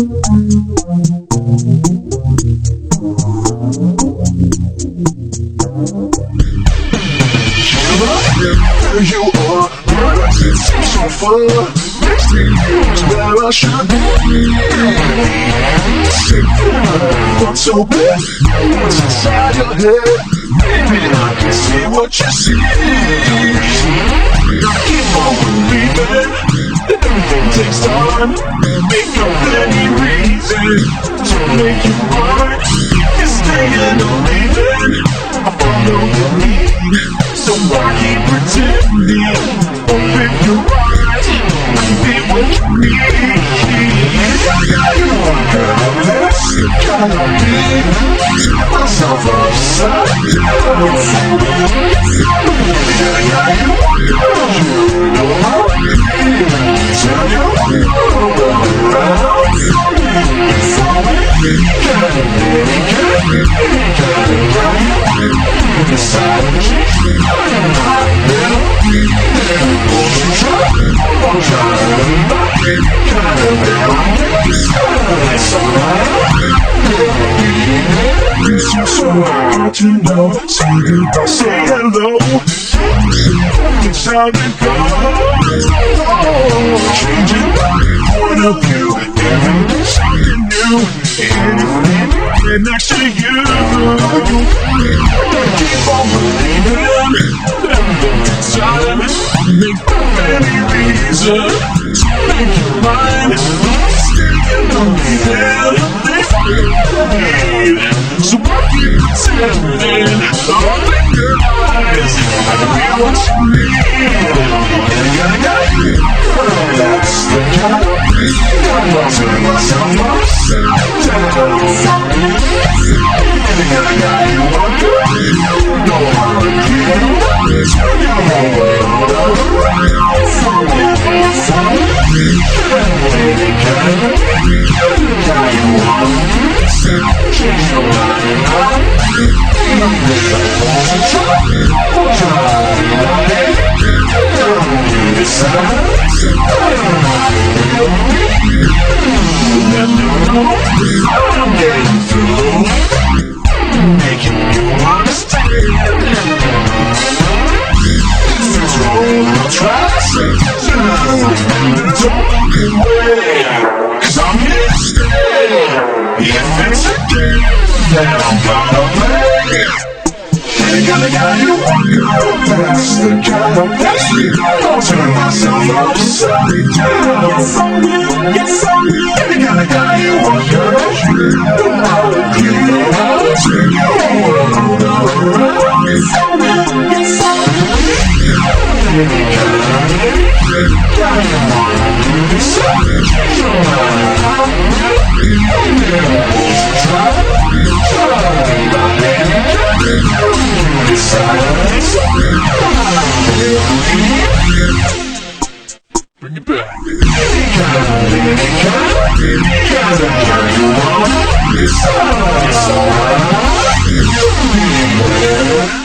There you are, it seems so far. Next thing is where I should be. What's so bad? What's inside your head? Maybe I can see what you see. I keep on believing that everything takes time. Make up any reason to make you mine. You stay and believing. I follow the lead, so why keep pretending? Open your eyes, be what you need. You are girl, that's the kind of me. Turn myself upside down. You are girl, you know how I feel. Turn your world around. Decide to change me. I will be there. Won't you try? Won't try to be kind of there. It's alright. This is so hard to know. Say goodbye, say hello. It's time to go. Changing my point of view. Everything's something new. Anything get next to you. Keep on believing that everything's time. Make up any reason to make you mine. Stay and believing they find what you need. So why keep pretending? Open your eyes and be what you need. That's the kind of reason I'll turn myself upside down. You are good, you know how to feel. Turn your whole world around. You want to change your mind. I'm getting through, making you understand. If it's wrong, I'll try to say to don't look away, 'cause I'm here to stay. If it's a game that I'm gonna play, ain't gonna get you one girl. That's the kind of place I'll turn myself upside down. It's on you, it's on you. Ain't gonna get you one girl. You know how to feel, how to turn your world around. It's on you, it's on you. Any kind of it's on you, change your mind. Try, bring it back. Any kind of you want. It's alright.